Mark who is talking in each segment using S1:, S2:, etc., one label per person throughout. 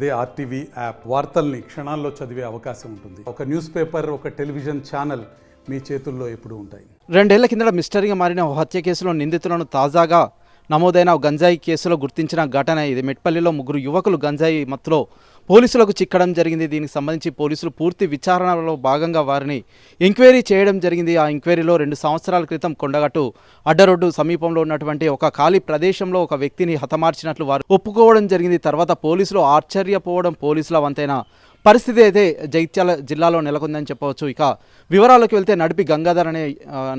S1: అదే RTV app వార్తల్ని క్షణాల్లో చదివే అవకాశం ఉంటుంది. ఒక న్యూస్ పేపర్, ఒక టెలివిజన్ ఛానల్ మీ చేతుల్లో ఎప్పుడూ ఉంటాయి.
S2: 2 ఏళ్ల కిందట మిస్టరీగా మారిన హత్య కేసులో నిందితులను తాజాగా నమోదైన గంజాయి కేసులో గుర్తించిన ఘటన ఇది. మెట్పల్లిలో 3 యువకులు గంజాయి మత్తులో పోలీసులకు చిక్కడం జరిగింది. దీనికి సంబంధించి పోలీసులు పూర్తి విచారణలో భాగంగా వారిని ఎంక్వైరీ చేయడం జరిగింది. ఆ ఎంక్వైరీలో 2 సంవత్సరాల క్రితం కొండగట్టు అడ్డరోడ్డు సమీపంలో ఉన్నటువంటి ఒక ఖాళీ ప్రదేశంలో ఒక వ్యక్తిని హతమార్చినట్లు వారు ఒప్పుకోవడం జరిగింది. తర్వాత పోలీసులు ఆశ్చర్యపోవడం పోలీసుల వంతైన పరిస్థితి అయితే జగిత్యాల జిల్లాలో నెలకొందని చెప్పవచ్చు. ఇక వివరాలకు వెళ్తే నడిపి గంగాధర్ అనే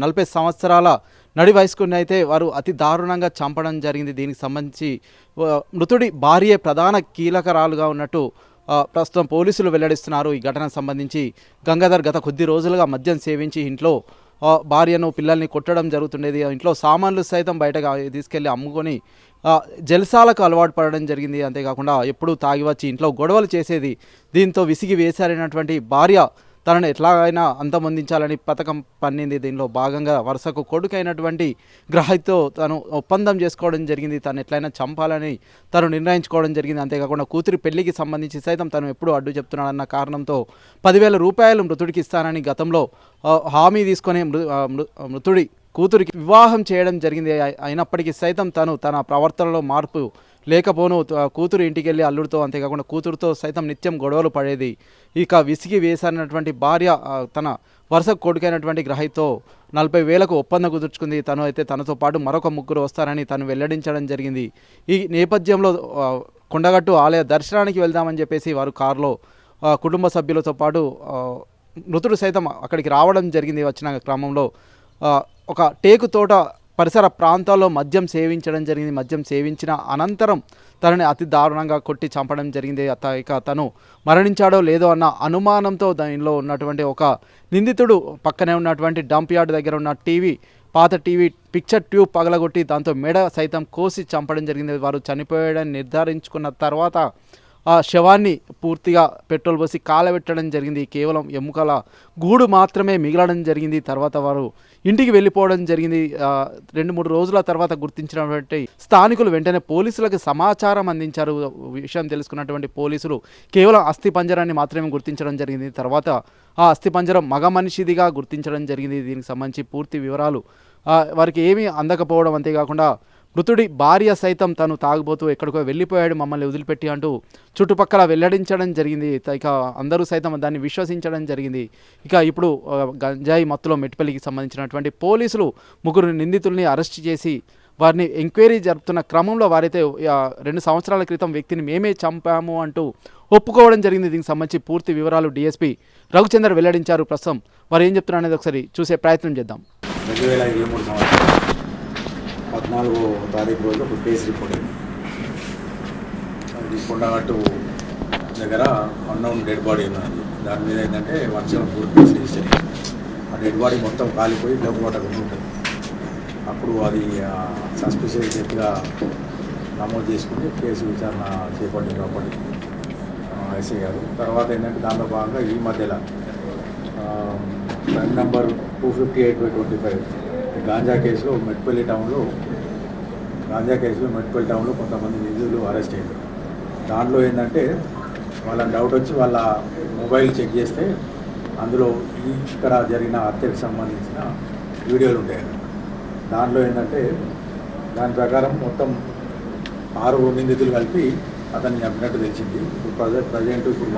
S2: 40 సంవత్సరాల నడి వయస్కుని అయితే వారు అతి దారుణంగా చంపడం జరిగింది. దీనికి సంబంధించి మృతుడి భార్య ప్రధాన కీలకరాలుగా ఉన్నట్టు ప్రస్తుతం పోలీసులు వెల్లడిస్తున్నారు. ఈ ఘటనకు సంబంధించి గంగాధర్ గత కొద్ది రోజులుగా మద్యం సేవించి ఇంట్లో భార్యను పిల్లల్ని కొట్టడం జరుగుతుండేది. ఇంట్లో సామాన్లు సైతం బయటకు తీసుకెళ్లి అమ్ముకొని జల్సాలకు అలవాటు పడడం జరిగింది. అంతేకాకుండా ఎప్పుడూ తాగి వచ్చి ఇంట్లో గొడవలు చేసేది. దీంతో విసిగి వేశారైనటువంటి భార్య తనను ఎట్లాగైనా అంతమొందించాలని పథకం పన్నింది. దీనిలో భాగంగా వరుసకు కొడుకైనటువంటి గ్రహితో తను ఒప్పందం చేసుకోవడం జరిగింది. తను ఎట్లయినా చంపాలని తను నిర్ణయించుకోవడం జరిగింది. అంతేకాకుండా కూతురి పెళ్లికి సంబంధించి సైతం తను ఎప్పుడూ అడ్డు చెప్తున్నాడన్న కారణంతో 10,000 రూపాయలు మృతుడికి ఇస్తానని గతంలో హామీ తీసుకొని మృతుడి కూతురికి వివాహం చేయడం జరిగింది. అయినప్పటికీ సైతం తను తన ప్రవర్తనలో మార్పు లేకపోను కూతురు ఇంటికి వెళ్ళి అల్లుడితో అంతేకాకుండా కూతురుతో సైతం నిత్యం గొడవలు పడేది. ఇక విసిగి వేసానటువంటి భార్య తన వరుస కొడుకైనటువంటి గ్రహితో 40,000కు ఒప్పందం కుదుర్చుకుంది. తను అయితే తనతో పాటు మరొక 3 వస్తారని తను వెల్లడించడం జరిగింది. ఈ నేపథ్యంలో కొండగట్టు ఆలయ దర్శనానికి వెళ్దామని చెప్పేసి వారు కారులో కుటుంబ సభ్యులతో పాటు మృతుడు సైతం అక్కడికి రావడం జరిగింది. వచ్చిన క్రమంలో ఒక టేకు తోట పరిసర ప్రాంతాల్లో మద్యం సేవించడం జరిగింది. మద్యం సేవించిన అనంతరం తనని అతి దారుణంగా కొట్టి చంపడం జరిగింది. ఇక తను మరణించాడో లేదో అన్న అనుమానంతో దానిలో ఉన్నటువంటి ఒక నిందితుడు పక్కనే ఉన్నటువంటి డంప్ యార్డ్ దగ్గర ఉన్న పాత టీవీ పిక్చర్ ట్యూబ్ పగలగొట్టి దాంతో మెడ సైతం కోసి చంపడం జరిగింది. వారు చనిపోయాడని నిర్ధారించుకున్న తర్వాత ఆ శవాన్ని పూర్తిగా పెట్రోల్ పోసి కాలబెట్టడం జరిగింది. కేవలం ఎముకల గూడు మాత్రమే మిగలడం జరిగింది. తర్వాత వారు ఇంటికి వెళ్ళిపోవడం జరిగింది. 2-3 రోజుల తర్వాత గుర్తించినటువంటి స్థానికులు వెంటనే పోలీసులకు సమాచారం అందించారు. విషయం తెలుసుకున్నటువంటి పోలీసులు కేవలం అస్థిపంజరాన్ని మాత్రమే గుర్తించడం జరిగింది. తర్వాత ఆ అస్థిపంజరం మగ మనిషిదిగా గుర్తించడం జరిగింది. దీనికి సంబంధించి పూర్తి వివరాలు వారికి ఏమీ అందకపోవడం, అంతేకాకుండా మృతుడి భార్య సైతం తను తాగుబోతూ ఎక్కడికో వెళ్ళిపోయాడు మమ్మల్ని వదిలిపెట్టి అంటూ చుట్టుపక్కల వెల్లడించడం జరిగింది. ఇక అందరూ సైతం దాన్ని విశ్వసించడం జరిగింది. ఇక ఇప్పుడు గంజాయి మత్తులో మెట్పల్లికి సంబంధించినటువంటి పోలీసులు 3 నిందితుల్ని అరెస్ట్ చేసి వారిని ఎంక్వైరీ జరుపుతున్న క్రమంలో వారైతే 2 సంవత్సరాల క్రితం వ్యక్తిని మేమే చంపాము అంటూ ఒప్పుకోవడం జరిగింది. దీనికి సంబంధించి పూర్తి వివరాలు డీఎస్పీ రఘుచందర్ వెల్లడించారు. ప్రస్తుతం వారు ఏం చెప్తున్నారు అనేది ఒకసారి చూసే ప్రయత్నం చేద్దాం.
S3: 14వ తారీఖు రోజు ఒక కేసు రిపోర్ట్ అయింది. అది కొండగట్టు దగ్గర అన్నౌన్ డెడ్ బాడీ ఉన్నది. దాని మీద ఏంటంటే వర్షం పూర్తి రిజిస్టర్ ఆ డెడ్ బాడీ మొత్తం కాలిపోయి డబ్బుబాట ఉంటుంది. అప్పుడు అది సస్పిషియస్ డెత్గా నమోదు చేసుకుని కేసు విచారణ చేపట్టినప్పటి ఎస్ఐ గారు. తర్వాత ఏంటంటే దానిలో భాగంగా ఈ మధ్యలో క్రైమ్ నెంబర్ 258/25 గాంజా కేసులో మెట్పల్లి టౌన్లో కొంతమంది నిధులు అరెస్ట్ అయ్యారు. దాంట్లో ఏంటంటే వాళ్ళని డౌట్ వచ్చి వాళ్ళ మొబైల్ చెక్ చేస్తే అందులో ఇక్కడ జరిగిన హత్యకు సంబంధించిన వీడియోలు ఉంటాయి. దాంట్లో ఏంటంటే దాని ప్రకారం మొత్తం 6 నిందితులు కలిపి అతన్ని చంపినట్టు తెలిసింది. ఇప్పుడు ప్రజెంట్ ఇప్పుడు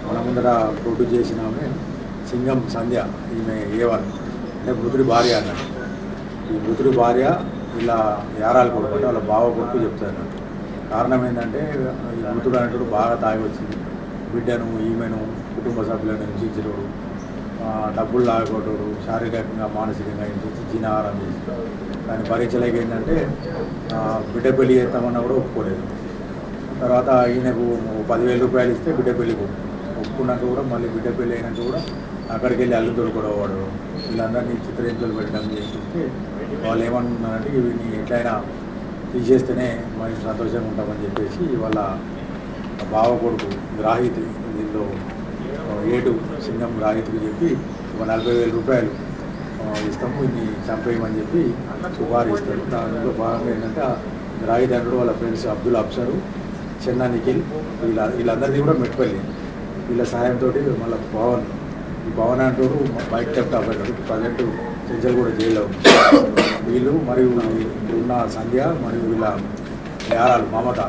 S3: మన ముందర ప్రొడ్యూస్ చేసిన ఆమె సింగం సంధ్య, ఈమె A1 అంటే మృతుడి భార్య అన్నట్టు. ఈ మృతుడి భార్య ఇలా యారాలు కొడుకు వాళ్ళ బావ కొడుకు చెప్తారు. కారణం ఏంటంటే ఈ మృతుడు అనేటప్పుడు బాగా తాగి వచ్చింది, బిడ్డను ఈమెను కుటుంబ సభ్యులను హింసించడు, డబ్బులు లాగొట్టడు, శారీరకంగా మానసికంగా హింసించి జీనాహారం చేసి దాని పరీక్షలకి ఏంటంటే బిడ్డ పెళ్లి చేస్తామన్నా కూడా ఒప్పుకోలేదు. తర్వాత ఈయనకు 10,000 రూపాయలు ఇస్తే బిడ్డ పెళ్లికి ఒప్పుకున్నాక కూడా మళ్ళీ బిడ్డ పెళ్ళి అయినాక కూడా అక్కడికి వెళ్ళి అల్లు దొరకడవాడు వీళ్ళందరినీ చిత్రహింసలు పెట్టడం చేస్తుంటే వాళ్ళు ఏమనుకున్నారంటే వీడిని ఎట్లయినా తీసేస్తేనే మరి సంతోషంగా ఉంటామని చెప్పేసి వాళ్ళ బావ కొడుకు గ్రాహితి దీనిలో ఏడు సింగం గ్రాహితికి చెప్పి ఒక 40,000 రూపాయలు ఇస్తాము, ఇన్ని చంపేయమని చెప్పి సుపారు ఇస్తారు. దానిలో భాగంగా ఏంటంటే గ్రాహితి అంటాడు వాళ్ళ ఫ్రెండ్స్ అబ్దుల్ అఫ్సరు, చెన్న నిఖిల్ వీళ్ళందరిది కూడా మెట్పల్లి. వీళ్ళ సహాయంతో మళ్ళీ పవన్, ఈ పవన్ అంటారు bike theft operator, present Chenchal కూడా జైల్లో ఉంది. వీళ్ళు మరియు ఉన్న సంధ్య మరియు వీళ్ళ యారాలు మమత,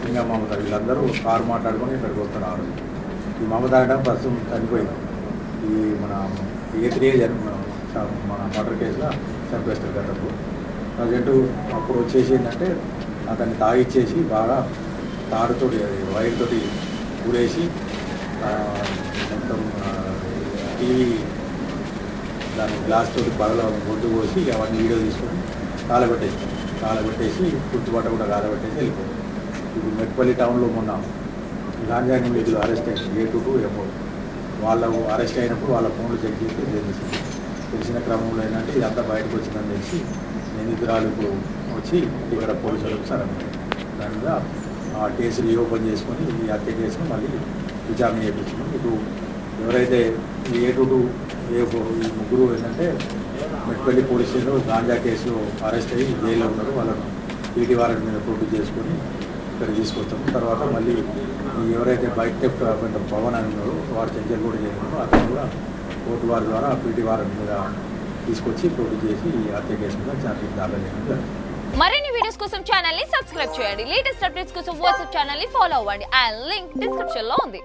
S3: సింగ మమత, వీళ్ళందరూ కారు మాట్లాడుకొని ఇక్కడికి వస్తున్నారు. ఈ మమత అంటే ప్రస్తుతం చనిపోయింది. ఈ మన A3 మన మర్డర్ కేసులో చంపేస్తారు గతంలో. ప్రజెంట్ అప్పుడు వచ్చేసి ఏంటంటే అతన్ని తాగిచ్చేసి బాగా తాడుతోటి వైర్ తోటి ఊరేసి మొత్తం టీవీ దాని గ్లాస్ తోటి బలలో గొడ్డు పోసి అవన్నీ వీడియో తీసుకొని కాలబెట్టేసి గుర్తుపట్ట కూడా కాలబెట్టేసి వెళ్ళిపోయింది. ఇప్పుడు మెట్పల్లి టౌన్లో మొన్న గాంజాని వీళ్ళు అరెస్ట్ అయ్యింది. A22 F4 వాళ్ళు అరెస్ట్ అయినప్పుడు వాళ్ళ ఫోన్లు చెక్ చేస్తే తెలిసింది. తెలిసిన క్రమంలో ఏంటంటే ఇదంతా బయటకు వచ్చిందని తెలిసి నిందితురాలు ఇప్పుడు వచ్చి ఇక్కడ పోలీసులకు సరైన దాని మీద ఆ కేసు రీఓపెన్ చేసుకొని ఈ హత్య కేసును మళ్ళీ విచారణ చేయించుకున్నాం. ఇప్పుడు ఎవరైతే ఈ A22 A4 ఈ ముగ్గురు ఏంటంటే మెట్పల్లి పోలీస్ స్టేషన్లో గాంజా కేసులో అరెస్ట్ అయ్యి జైల్లో ఉన్నారు. వాళ్ళను PT వారెంట్ మీద ప్రొడ్యూస్ చేసుకొని ఇక్కడ తీసుకొస్తాం. తర్వాత మళ్ళీ ఈ ఎవరైతే బైక్ థెఫ్ట్ పవన్ అని ఉన్నారో వాడు చెంచల్ కూడా చేయనున్నారో అతను కూడా కోర్టు వారి ద్వారా PT వారెంట్ మీద తీసుకొచ్చి ప్రొడ్యూస్ చేసి ఈ హత్య కేసు మీద ఛార్జీలు దాఖలు చేయడం జరిగింది.
S4: మరిన్ని వీడియోస్ కోసం ఛానల్ ని సబ్స్క్రైబ్ చేయండి. లేటెస్ట్ అప్డేట్స్ కోసం వాట్సాప్ ఛానల్ ని ఫాలో అవ్వండి. ఆ లింక్ డిస్క్రిప్షన్ లో ఉంది.